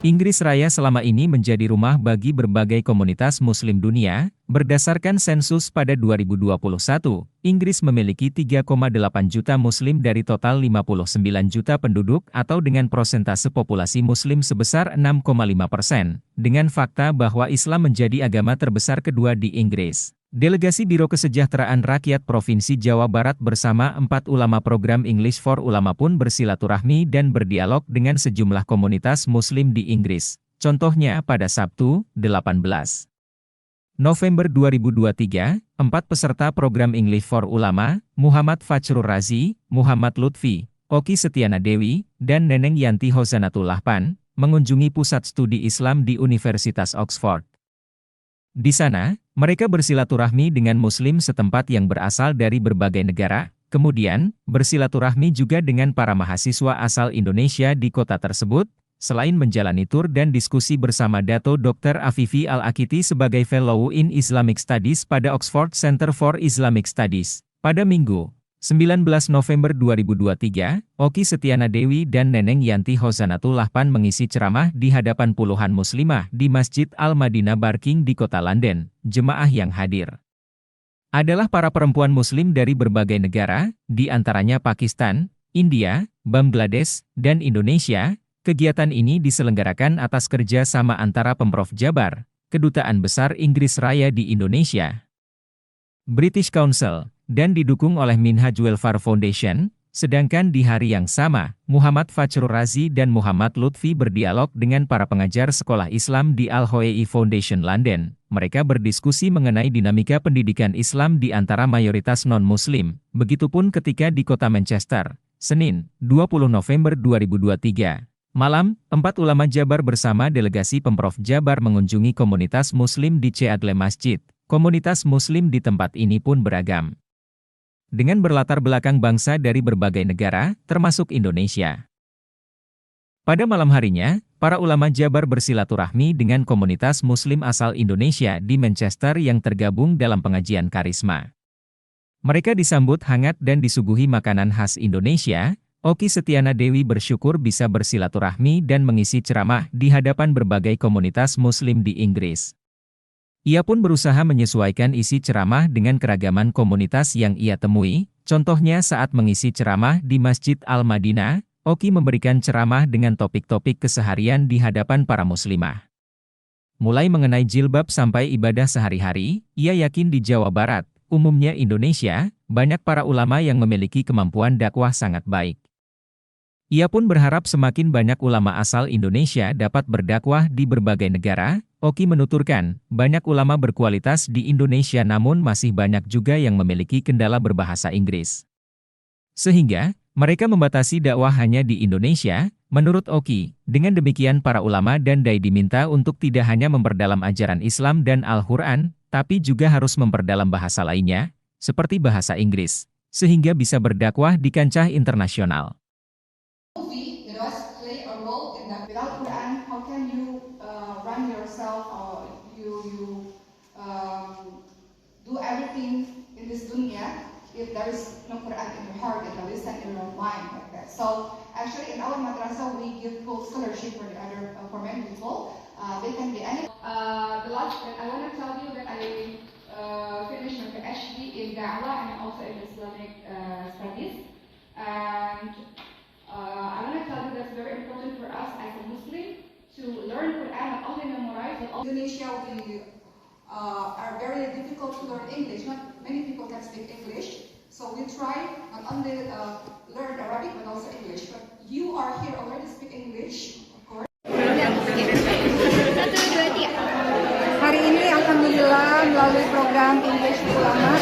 Inggris Raya selama ini menjadi rumah bagi berbagai komunitas Muslim dunia. Berdasarkan sensus pada 2021, Inggris memiliki 3,8 juta Muslim dari total 59 juta penduduk atau dengan persentase populasi Muslim sebesar 6,5%, dengan fakta bahwa Islam menjadi agama terbesar kedua di Inggris. Delegasi Biro Kesejahteraan Rakyat Provinsi Jawa Barat bersama 4 ulama program English for Ulama pun bersilaturahmi dan berdialog dengan sejumlah komunitas Muslim di Inggris. Contohnya pada Sabtu, 18 November 2023, 4 peserta program English for Ulama, Muhammad Fajrul Razi, Muhammad Lutfi, Oki Setiana Dewi, dan Neneng Yanti Hozanatul Lahpan, mengunjungi pusat studi Islam di Universitas Oxford. Di sana, mereka bersilaturahmi dengan Muslim setempat yang berasal dari berbagai negara, kemudian bersilaturahmi juga dengan para mahasiswa asal Indonesia di kota tersebut, selain menjalani tur dan diskusi bersama Dato Dr. Afifi Al-Akiti sebagai Fellow in Islamic Studies pada Oxford Center for Islamic Studies. Pada Minggu, 19 November 2023, Oki Setiana Dewi dan Neneng Yanti Hozanatul Lahpan mengisi ceramah di hadapan puluhan muslimah di Masjid Al-Madinah Barking di kota London. Jemaah yang hadir adalah para perempuan muslim dari berbagai negara, di antaranya Pakistan, India, Bangladesh, dan Indonesia. Kegiatan ini diselenggarakan atas kerja sama antara Pemprov Jabar, Kedutaan Besar Inggris Raya di Indonesia, British Council, dan didukung oleh Minhaj Welfare Foundation. Sedangkan di hari yang sama, Muhammad Fajrul Razi dan Muhammad Lutfi berdialog dengan para pengajar sekolah Islam di Al-Hoei Foundation London. Mereka berdiskusi mengenai dinamika pendidikan Islam di antara mayoritas non-Muslim. Begitupun ketika di kota Manchester, Senin, 20 November 2023. Malam, 4 ulama Jabar bersama delegasi Pemprov Jabar mengunjungi komunitas Muslim di Ceadle Masjid. Komunitas Muslim di tempat ini pun beragam, dengan berlatar belakang bangsa dari berbagai negara, termasuk Indonesia. Pada malam harinya, para ulama Jabar bersilaturahmi dengan komunitas Muslim asal Indonesia di Manchester yang tergabung dalam pengajian karisma. Mereka disambut hangat dan disuguhi makanan khas Indonesia. Oki Setiana Dewi bersyukur bisa bersilaturahmi dan mengisi ceramah di hadapan berbagai komunitas Muslim di Inggris. Ia pun berusaha menyesuaikan isi ceramah dengan keragaman komunitas yang ia temui. Contohnya saat mengisi ceramah di Masjid Al-Madinah, Oki memberikan ceramah dengan topik-topik keseharian di hadapan para muslimah. Mulai mengenai jilbab sampai ibadah sehari-hari, ia yakin di Jawa Barat, umumnya Indonesia, banyak para ulama yang memiliki kemampuan dakwah sangat baik. Ia pun berharap semakin banyak ulama asal Indonesia dapat berdakwah di berbagai negara. Oki menuturkan, banyak ulama berkualitas di Indonesia namun masih banyak juga yang memiliki kendala berbahasa Inggris, sehingga mereka membatasi dakwah hanya di Indonesia. Menurut Oki, dengan demikian para ulama dan dai diminta untuk tidak hanya memperdalam ajaran Islam dan Al-Quran, tapi juga harus memperdalam bahasa lainnya, seperti bahasa Inggris, sehingga bisa berdakwah di kancah internasional. Without Quran, how can you run yourself or you do everything in this dunya if there is no Quran in your heart, in your lisan, in your mind, like that. So actually in our madrasah we give full scholarship for the other for many people. They can be any. The last I want to tell you that I finished my PhD in Da'wah and also in Islamic studies. And I want to tell you that's very important for us as a Muslim to learn Quran, not only memorize, but also Indonesia we are very difficult to learn English. Not many people can speak English, so we try not only learn Arabic but also English. But you are here already speak English, of course. Hari ini alhamdulillah melalui program English Ulama,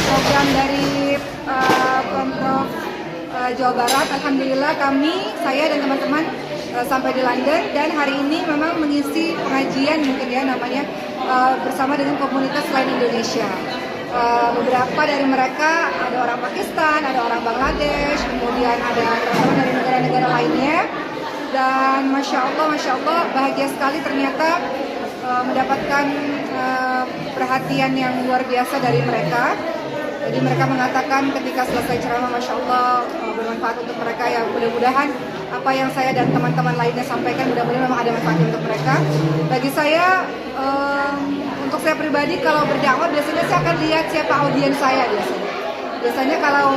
program dari Pemprov Jawa Barat, alhamdulillah saya dan teman-teman sampai di London dan hari ini memang mengisi pengajian mungkin ya namanya bersama dengan komunitas lain Indonesia. Beberapa dari mereka ada orang Pakistan, ada orang Bangladesh, kemudian ada teman-teman dari negara-negara lainnya dan Masya Allah bahagia sekali ternyata mendapatkan perhatian yang luar biasa dari mereka. Jadi mereka mengatakan ketika selesai ceramah, Masya Allah, bermanfaat untuk mereka. Ya mudah-mudahan apa yang saya dan teman-teman lainnya sampaikan mudah-mudahan memang ada manfaatnya untuk mereka. Bagi saya, untuk saya pribadi kalau berdakwah biasanya saya akan lihat siapa audiens saya biasanya. Biasanya kalau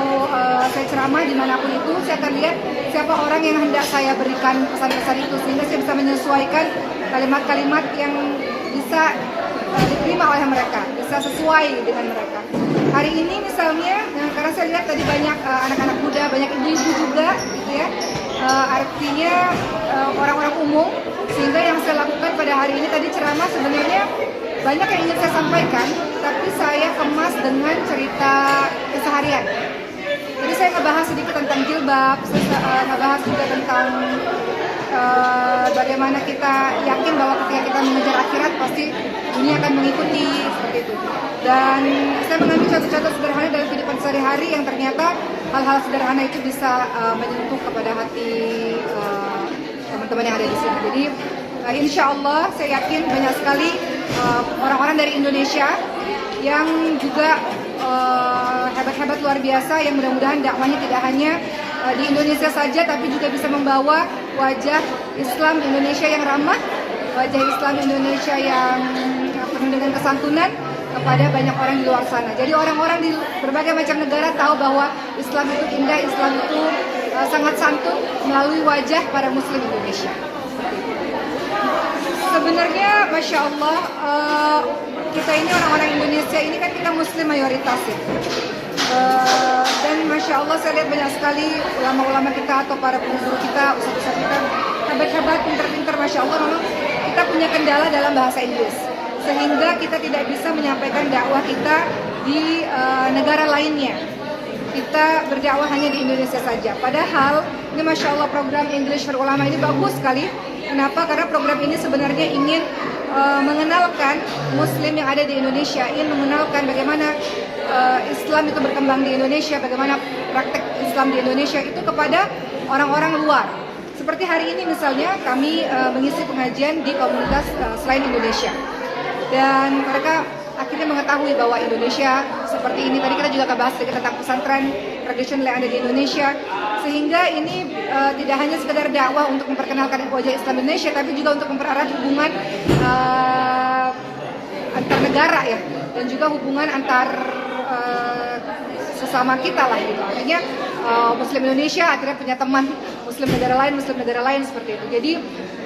saya ceramah dimanapun itu, saya akan lihat siapa orang yang hendak saya berikan pesan-pesan itu, sehingga saya bisa menyesuaikan kalimat-kalimat yang bisa diterima oleh mereka, bisa sesuai dengan mereka. Hari ini misalnya, karena saya lihat tadi banyak anak-anak muda, banyak ibu-ibu juga, gitu ya. Artinya orang-orang umum, sehingga yang saya lakukan pada hari ini tadi ceramah sebenarnya banyak yang ingin saya sampaikan, tapi saya kemas dengan cerita keseharian. Jadi saya ngebahas sedikit tentang jilbab, saya ngebahas juga tentang bagaimana kita yakin bahwa ketika kita mengejar akhirat pasti dunia akan mengikuti, seperti itu. Dan saya mengambil contoh-contoh sederhana dalam kehidupan sehari-hari yang ternyata hal-hal sederhana itu bisa menyentuh kepada hati teman-teman yang ada di sini. Jadi insya Allah saya yakin banyak sekali orang-orang dari Indonesia yang juga hebat-hebat luar biasa, yang mudah-mudahan dakwahnya tidak hanya di Indonesia saja, tapi juga bisa membawa wajah Islam Indonesia yang ramah, wajah Islam Indonesia yang penuh dengan kesantunan kepada banyak orang di luar sana. Jadi orang-orang di berbagai macam negara tahu bahwa Islam itu indah, Islam itu sangat santun melalui wajah para Muslim Indonesia. Sebenarnya, Masya Allah, kita ini orang-orang Indonesia ini kan kita Muslim mayoritas ya. Dan Masya Allah saya lihat banyak sekali ulama-ulama kita atau para guru kita, ustaz-ustaz kita hebat-hebat, pinter-pinter, Masya Allah. Memang kita punya kendala dalam bahasa Inggris, sehingga kita tidak bisa menyampaikan dakwah kita di negara lainnya. Kita berdakwah hanya di Indonesia saja. Padahal ini Masya Allah program English for Ulama ini bagus sekali. Kenapa? Karena program ini sebenarnya ingin mengenalkan Muslim yang ada di Indonesia, ingin mengenalkan bagaimana Islam itu berkembang di Indonesia, bagaimana praktek Islam di Indonesia itu kepada orang-orang luar. Seperti hari ini misalnya kami mengisi pengajian di komunitas selain Indonesia, dan mereka akhirnya mengetahui bahwa Indonesia seperti ini. Tadi kita juga bahas sedikit tentang pesantren tradisional yang ada di Indonesia, sehingga ini tidak hanya sekedar dakwah untuk memperkenalkan wajah Islam Indonesia, tapi juga untuk mempererat hubungan antar negara ya, dan juga hubungan antar sesama kita lah gitu. Artinya Muslim Indonesia akhirnya punya teman Muslim negara lain seperti itu. Jadi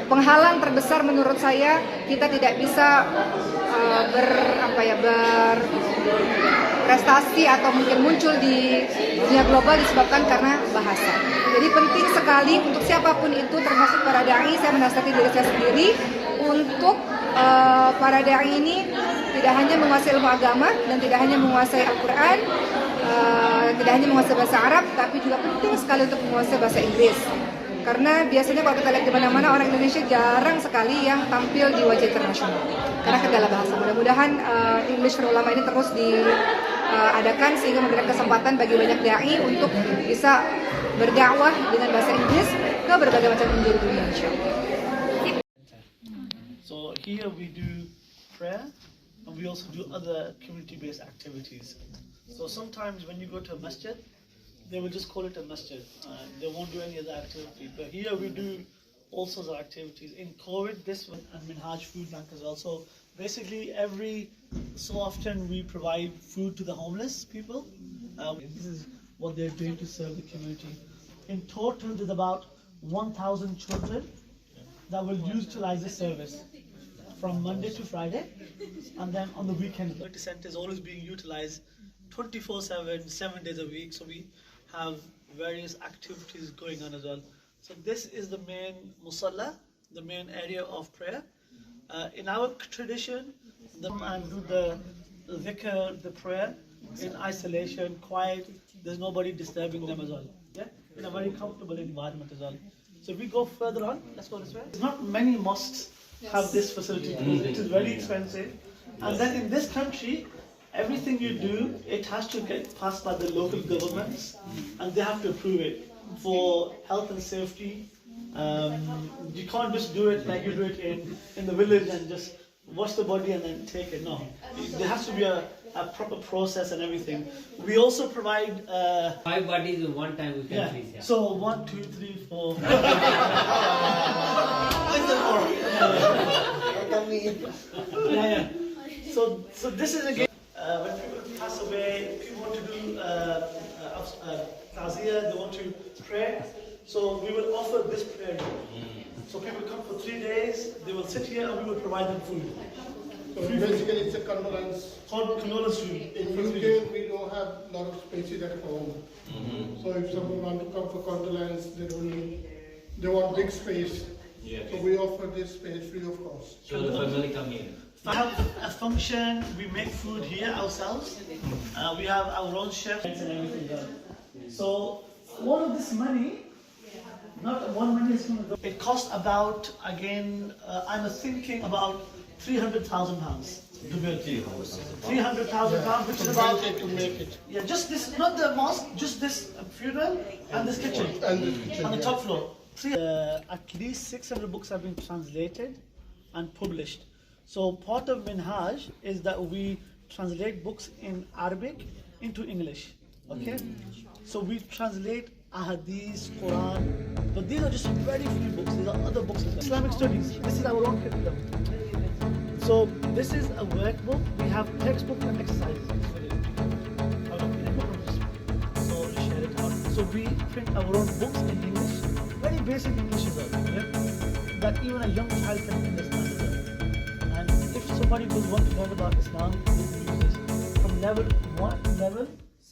penghalang terbesar menurut saya kita tidak bisa berprestasi atau mungkin muncul di dunia global disebabkan karena bahasa. Jadi penting sekali untuk siapapun itu, termasuk para dai, saya menasihati diri saya sendiri untuk para dai ini tidak hanya menguasai ilmu agama dan tidak hanya menguasai Al-Quran, tidak hanya menguasai bahasa Arab, tapi juga penting sekali untuk menguasai bahasa Inggris. Karena biasanya kalau kita lihat di mana-mana orang Indonesia jarang sekali yang tampil di wajah internasional karena kendala bahasa. Mudah-mudahan English for Ulama ini terus diadakan sehingga memberikan kesempatan bagi banyak dai untuk bisa berdakwah dengan bahasa Inggris ke berbagai macam penjuru dunia, insyaallah. So here we do prayer and we also do other community-based activities. So sometimes when you go to a masjid, they will just call it a masjid. They won't do any other activity. But here we do all sorts of activities. In COVID, this was a Minhaj Food Bank as well. So basically every so often we provide food to the homeless people. This is what they're doing to serve the community. In total, there's about 1,000 children that will utilize the service from Monday to Friday, and then on the weekend. The center is always being utilized 24/7, 7 days a week. So we have various activities going on as well. So this is the main musalla, the main area of prayer. In our tradition, the man do the dhikr, the prayer, in isolation, quiet. There's nobody disturbing them as well. Yeah, in a very comfortable environment as well. So if we go further on, let's go this way. Not many mosques have this facility. It is very expensive. And then in this country, everything you do, it has to get passed by the local governments, and they have to approve it for health and safety. You can't just do it like you do it in the village and just wash the body and then take it. No, there has to be a proper process and everything. We also provide. 5 bodies in one time we can Yeah. freeze. Yeah. So 1, 2, 3, 4. Yeah. So this is again when people pass away, people want to do taziyah, they want to pray. So we will offer this prayer. So people come for 3 days, they will sit here and we will provide them food. So basically, it's a condolence. Called condolence food. In UK, we don't have a lot of spaces at home. So if someone wants to come for condolence, they want big space. So we offer this space free of cost. So the family come here. We have a function, we make food here ourselves. We have our own chefs and everything done. So all of this money, not one money is going to go. It costs about, again, I'm thinking about £300,000 to build. 300,000 pounds, which is about, To make it. yeah, just this, not the mosque, just this funeral and this kitchen. And this kitchen, On the yeah. top floor. At least 600 books have been translated and published. So part of Minhaj is that we translate books in Arabic into English. Okay? So we translate Ahadith, Quran, but these are just very few books. These are other books. Islamic studies. This is our own curriculum. So this is a workbook. We have textbook and exercises. So we share it out. So we print our own books in English, very basic English as well, yeah? That even a young child can understand as well. And if somebody will want to learn about Islam, they will use this from level 1 level